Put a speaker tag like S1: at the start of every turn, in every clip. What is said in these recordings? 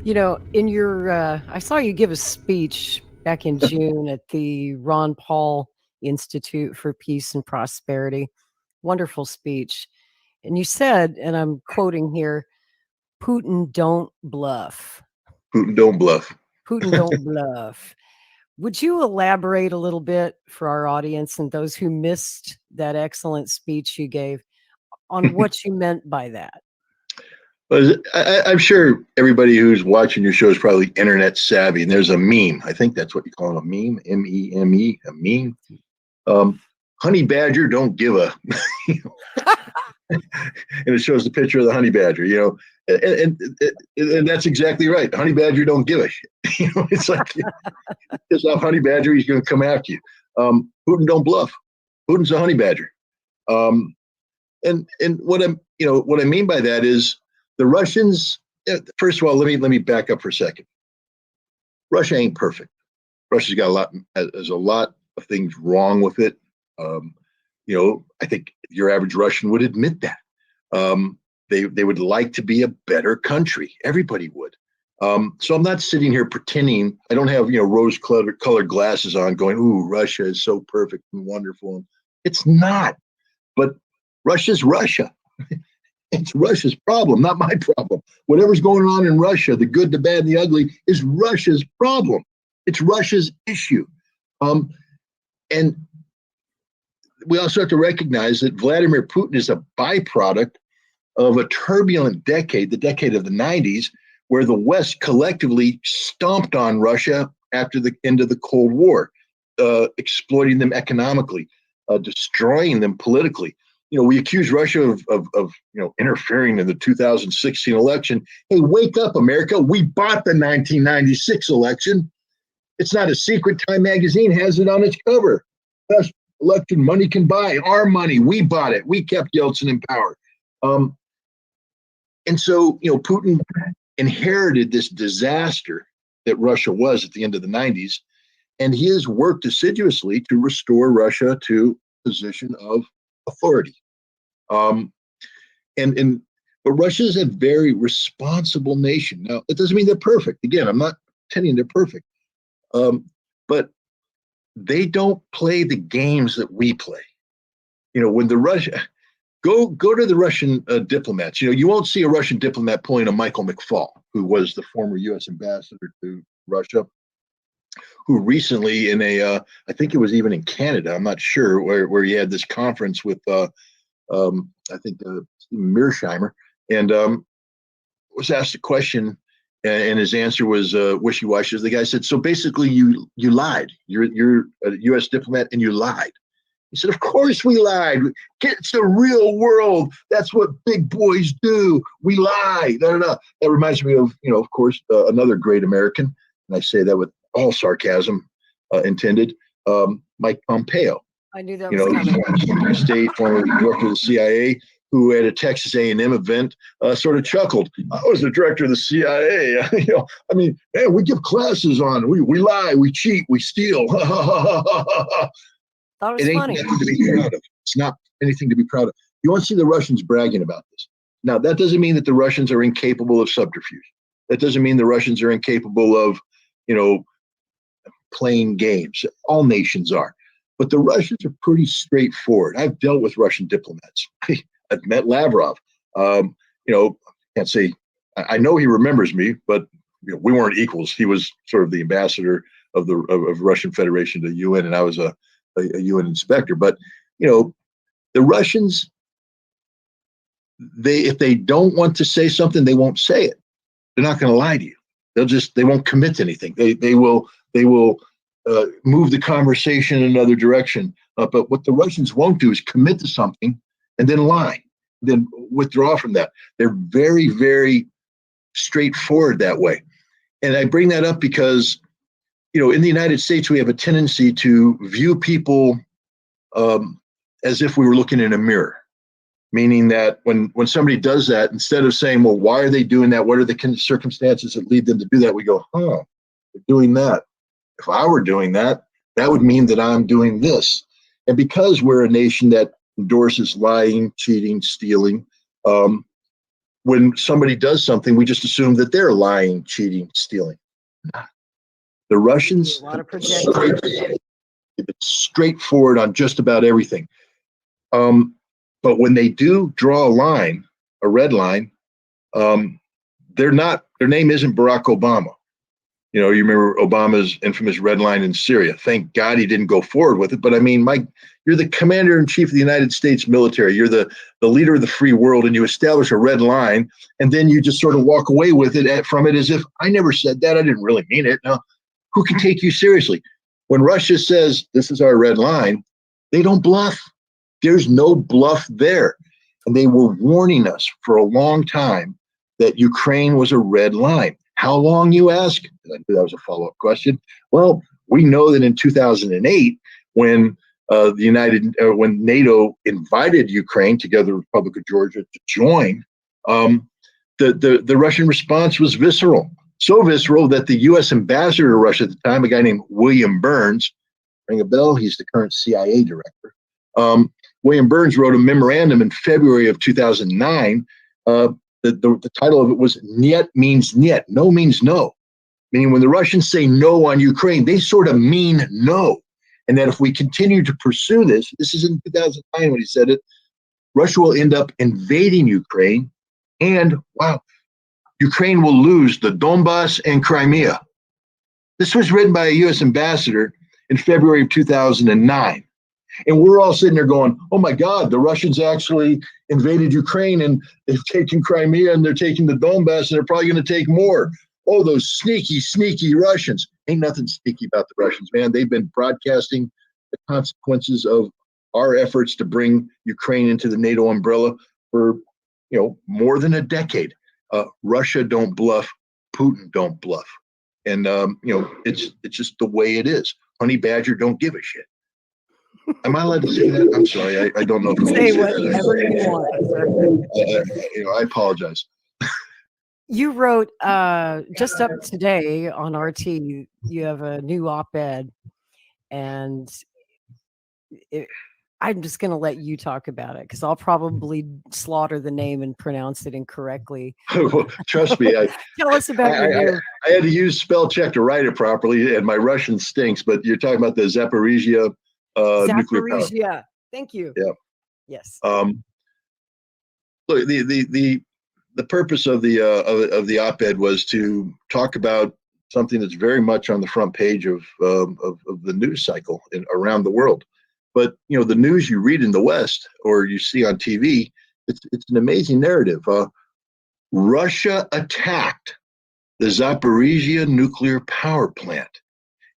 S1: In your, I saw you give a speech back in June at the Ron Paul Institute for Peace and Prosperity. Wonderful speech. And you said, and I'm quoting here, Putin don't bluff.
S2: Putin don't bluff.
S1: Putin don't bluff. Would you elaborate a little bit for our audience and those who missed that excellent speech you gave on what you meant by that?
S2: Well, I'm sure everybody who's watching your show is probably internet savvy, and there's a meme. I think that's what you call it, a meme, M-E-M-E, a meme. Honey badger don't give a, and it shows the picture of the honey badger, and that's exactly right. Honey badger don't give a shit. It's like, it's off honey badger, he's going to come after you. Putin don't bluff. Putin's a honey badger. And what I mean by that is, the Russians, first of all, let me back up for a second. Russia ain't perfect. Russia's got there's a lot of things wrong with it. I think your average Russian would admit that. They would like to be a better country. Everybody would. So I'm not sitting here pretending. I don't have, rose-colored glasses on going, ooh, Russia is so perfect and wonderful. It's not. But Russia's Russia. It's Russia's problem, not my problem. Whatever's going on in Russia, the good, the bad, and the ugly, is Russia's problem. It's Russia's issue. And we also have to recognize that Vladimir Putin is a byproduct of a turbulent decade, the decade of the 90s, where the West collectively stomped on Russia after the end of the Cold War, exploiting them economically, destroying them politically. We accuse Russia of interfering in the 2016 election. Hey, wake up, America. We bought the 1996 election. It's not a secret. Time magazine has it on its cover. Best election money can buy. Our money. We bought it. We kept Yeltsin in power. And so, Putin inherited this disaster that Russia was at the end of the 90s. And he has worked assiduously to restore Russia to a position of authority. But Russia is a very responsible nation. Now, it doesn't mean they're perfect. Again, I'm not pretending they're perfect. But they don't play the games that we play. When the Russia go to the Russian diplomats, you won't see a Russian diplomat pulling a Michael McFaul, who was the former U.S. ambassador to Russia, who recently I think it was even in Canada, I'm not sure, where he had this conference with, I think, Mearsheimer, and was asked a question, and his answer was wishy-washy. The guy said, so basically you lied. You're a U.S. diplomat and you lied. He said, of course we lied. It's the real world. That's what big boys do. We lie. That reminds me of, of course, another great American, and I say that with all sarcasm intended, Mike Pompeo.
S1: I knew that was coming.
S2: State former director of the CIA, who at a Texas A&M event sort of chuckled. I was the director of the CIA. Man, we give classes on. We lie, we cheat, we steal.
S1: That was
S2: it ain't
S1: funny.
S2: nothing to be proud of. It's not anything to be proud of. You won't see the Russians bragging about this. Now, that doesn't mean that the Russians are incapable of subterfuge. That doesn't mean the Russians are incapable of, playing games. All nations are. But the Russians are pretty straightforward. I've dealt with Russian diplomats. I've met Lavrov. Can't say, I know he remembers me, but we weren't equals. He was sort of the ambassador of Russian Federation to the UN, and I was a UN inspector. But, the Russians, if they don't want to say something, they won't say it. They're not going to lie to you. They won't commit to anything. They will move the conversation in another direction. But what the Russians won't do is commit to something and then lie, then withdraw from that. They're very, very straightforward that way. And I bring that up because, in the United States, we have a tendency to view people as if we were looking in a mirror. Meaning that when somebody does that, instead of saying, well, why are they doing that? What are the circumstances that lead them to do that? We go, they're doing that. If I were doing that, that would mean that I'm doing this. And because we're a nation that endorses lying, cheating, stealing, when somebody does something, we just assume that they're lying, cheating, stealing. The Russians
S1: A lot of projection.
S2: straightforward on just about everything. But when they do draw a line, a red line, their name isn't Barack Obama. You know, you remember Obama's infamous red line in Syria. Thank God he didn't go forward with it. But I mean, Mike, you're the commander in chief of the United States military. You're the leader of the free world, and you establish a red line, and then you just sort of walk away with it from it as if I never said that. I didn't really mean it. Now, who can take you seriously? When Russia says this is our red line, they don't bluff. There's no bluff there. And they were warning us for a long time that Ukraine was a red line. How long, you ask? I knew that was a follow-up question. Well, we know that in 2008, when when NATO invited Ukraine, together with the Republic of Georgia, to join, the Russian response was visceral. So visceral that the U.S. ambassador to Russia at the time, a guy named William Burns, ring a bell? He's the current CIA director. William Burns wrote a memorandum in February of 2009. The title of it was "Niet means niet." No means no. Meaning when the Russians say no on Ukraine, they sort of mean no. And that if we continue to pursue this is in 2009 when he said it, Russia will end up invading Ukraine. And wow, Ukraine will lose the Donbass and Crimea. This was written by a U.S. ambassador in February of 2009. And we're all sitting there going, oh my God, the Russians actually invaded Ukraine and they've taken Crimea and they're taking the Donbass and they're probably going to take more. Oh, those sneaky, sneaky Russians. Ain't nothing sneaky about the Russians, man. They've been broadcasting the consequences of our efforts to bring Ukraine into the NATO umbrella for, more than a decade. Russia don't bluff. Putin don't bluff. And, it's just the way it is. Honey Badger don't give a shit. Am I allowed to say that? I'm sorry. I don't know if I'm
S1: say whatever you want.
S2: I apologize.
S1: You wrote just up today on RT, you have a new op-ed, and I'm just going to let you talk about it because I'll probably slaughter the name and pronounce it incorrectly.
S2: Trust me.
S1: Tell us about your
S2: I had to use spell check to write it properly, and my Russian stinks, but you're talking about the Zaporizhzhia nuclear power.
S1: Zaporizhzhia. Thank you.
S2: Yeah.
S1: Yes.
S2: Look, the purpose of the op-ed was to talk about something that's very much on the front page of the news cycle around the world. But the news you read in the West or you see on TV, it's an amazing narrative. Russia attacked the Zaporizhzhia nuclear power plant,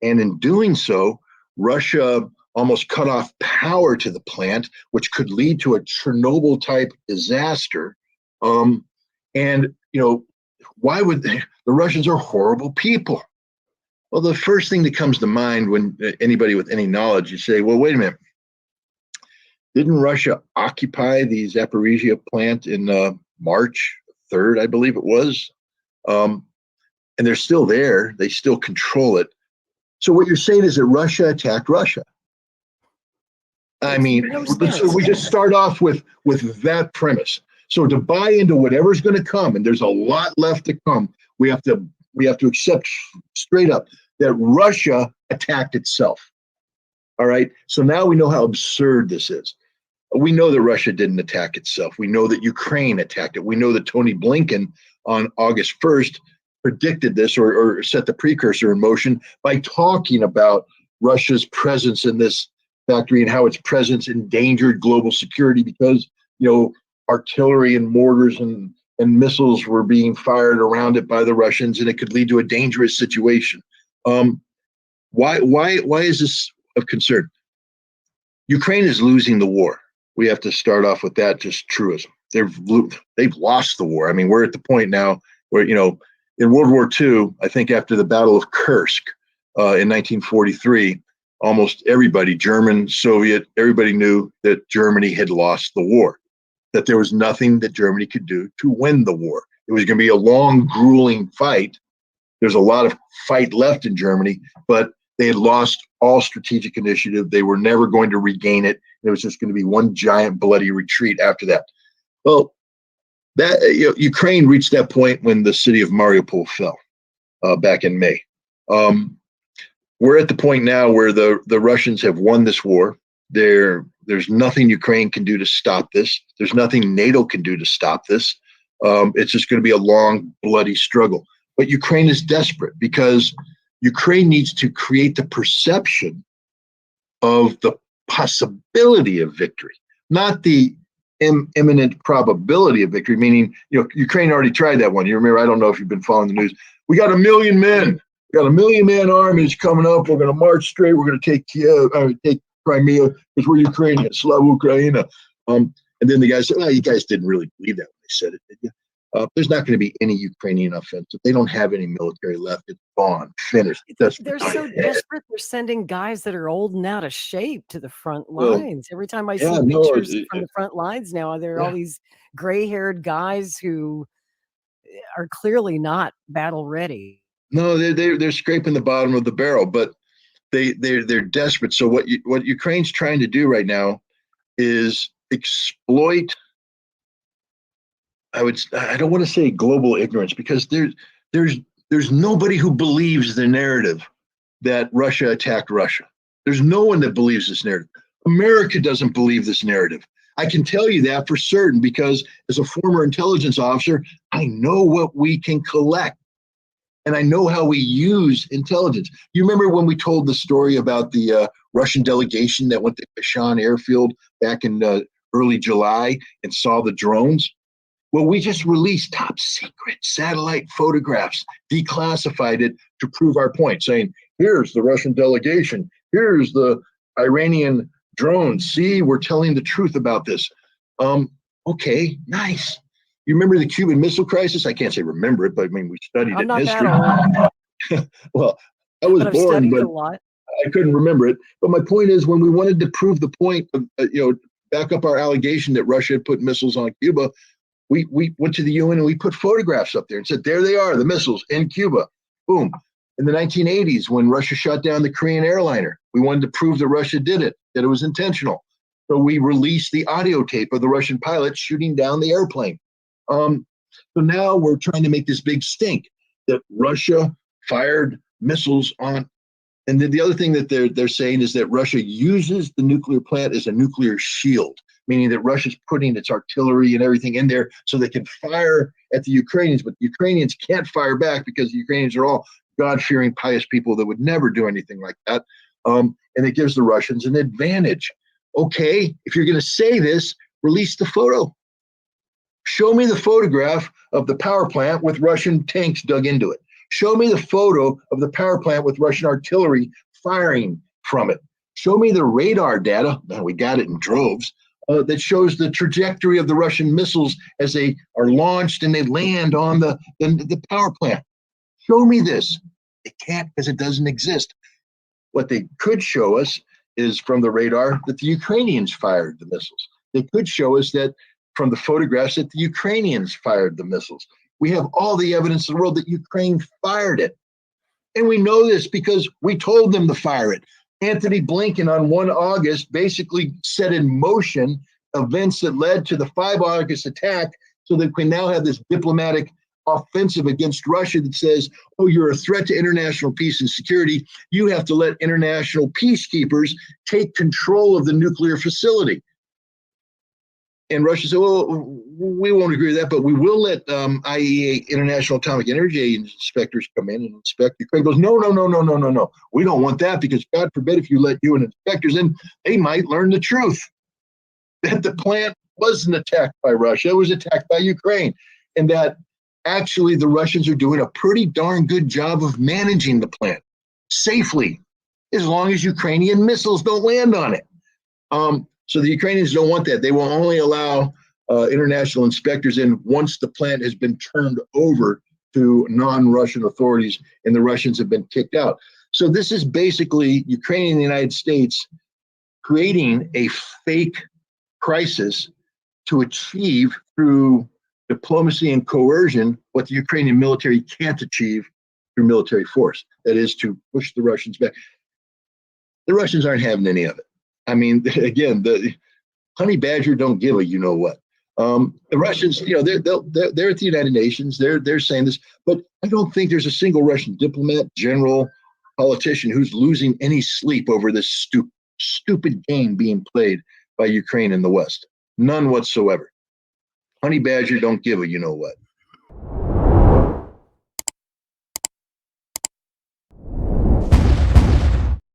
S2: and in doing so, Russia almost cut off power to the plant, which could lead to a Chernobyl-type disaster. And why would the Russians are horrible people? Well, the first thing that comes to mind when anybody with any knowledge, you say, well, wait a minute. Didn't Russia occupy the Zaporizhzhia plant in March 3rd, I believe it was? And they're still there. They still control it. So what you're saying is that Russia attacked Russia. I mean, so we just start off with that premise. So to buy into whatever's going to come, and there's a lot left to come, we have to accept straight up that Russia attacked itself. All right. So now we know how absurd this is. We know that Russia didn't attack itself. We know that Ukraine attacked it. We know that Tony Blinken on August 1st predicted this or set the precursor in motion by talking about Russia's presence in this factory and how its presence endangered global security because, artillery and mortars and missiles were being fired around it by the Russians, and it could lead to a dangerous situation. Why is this of concern? Ukraine is losing the war. We have to start off with that, just truism. They've lost the war. I mean, we're at the point now where, in World War II, I think after the Battle of Kursk in 1943, almost everybody, German, Soviet, everybody knew that Germany had lost the war, that there was nothing that Germany could do to win the war. It was going to be a long, grueling fight. There's a lot of fight left in Germany, but they had lost all strategic initiative. They were never going to regain it. It was just going to be one giant bloody retreat after that. Well, that Ukraine reached that point when the city of Mariupol fell back in May. We're at the point now where the Russians have won this war. There's nothing Ukraine can do to stop this. There's nothing NATO can do to stop this. It's just going to be a long, bloody struggle. But Ukraine is desperate because Ukraine needs to create the perception of the possibility of victory, not the imminent probability of victory, meaning, Ukraine already tried that one. You remember, I don't know if you've been following the news. We got 1 million men. We got 1 million man armies coming up. We're going to march straight. We're going to take Kiev, take Crimea, because we're Ukrainian, Slav Ukraina. And then the guys said, well, you guys didn't really believe that when they said it, did you? There's not going to be any Ukrainian offensive. They don't have any military left. It's gone, finished.
S1: They're so desperate. They're sending guys that are old and out of shape to the front lines. Every time I see pictures from the front lines now, there are all these gray-haired guys who are clearly not battle ready.
S2: No, they're scraping the bottom of the barrel, but they're desperate. So what Ukraine's trying to do right now is exploit. I don't want to say global ignorance, because there's nobody who believes the narrative that Russia attacked Russia. There's no one that believes this narrative. America doesn't believe this narrative. I can tell you that for certain, because as a former intelligence officer, I know what we can collect. And I know how we use intelligence. You remember when we told the story about the Russian delegation that went to Kashan airfield back in early July and saw the drones? Well, we just released top secret satellite photographs, declassified it to prove our point, saying, here's the Russian delegation, here's the Iranian drones. See, we're telling the truth about this. Okay, nice. You remember the Cuban Missile Crisis? I can't say remember it, but I mean, we studied it in history. Well, I was born, but I couldn't remember it. But my point is, when we wanted to prove the point of, back up our allegation that Russia had put missiles on Cuba, we went to the UN and we put photographs up there and said, there they are, the missiles in Cuba. Boom. In the 1980s, when Russia shot down the Korean airliner, we wanted to prove that Russia did it, that it was intentional. So we released the audio tape of the Russian pilot shooting down the airplane. So now we're trying to make this big stink that Russia fired missiles on. And then the other thing that they're saying is that Russia uses the nuclear plant as a nuclear shield, meaning that Russia's putting its artillery and everything in there so they can fire at the Ukrainians, but the Ukrainians can't fire back because the Ukrainians are all God-fearing, pious people that would never do anything like that. And it gives the Russians an advantage. Okay, if you're going to say this, release the photo. Show me the photograph of the power plant with Russian tanks dug into it. Show me the photo of the power plant with Russian artillery firing from it. Show me the radar data, man, we got it in droves, that shows the trajectory of the Russian missiles as they are launched and they land on the power plant. Show me this. They can't, because it doesn't exist. What they could show us is from the radar that the Ukrainians fired the missiles. They could show us that from the photographs that the Ukrainians fired the missiles. We have all the evidence in the world that Ukraine fired it. And we know this because we told them to fire it. Anthony Blinken on 1 August basically set in motion events that led to the 5 August attack, so that we now have this diplomatic offensive against Russia that says, oh, you're a threat to international peace and security. You have to let international peacekeepers take control of the nuclear facility. And Russia said, well, we won't agree with that, but we will let IAEA, International Atomic Energy inspectors, come in and inspect. Ukraine goes, no. We don't want that, because God forbid if you let UN inspectors in, they might learn the truth, that the plant wasn't attacked by Russia. It was attacked by Ukraine. And that actually the Russians are doing a pretty darn good job of managing the plant safely, as long as Ukrainian missiles don't land on it. So the Ukrainians don't want that. They will only allow international inspectors in once the plant has been turned over to non-Russian authorities and the Russians have been kicked out. So this is basically Ukraine and the United States creating a fake crisis to achieve through diplomacy and coercion what the Ukrainian military can't achieve through military force. That is to push the Russians back. The Russians aren't having any of it. I mean, again, the honey badger don't give a you know what. The Russians, they're at the United Nations. They're saying this, but I don't think there's a single Russian diplomat, general, politician who's losing any sleep over this stupid game being played by Ukraine in the West. None whatsoever. Honey Badger don't give a you know what.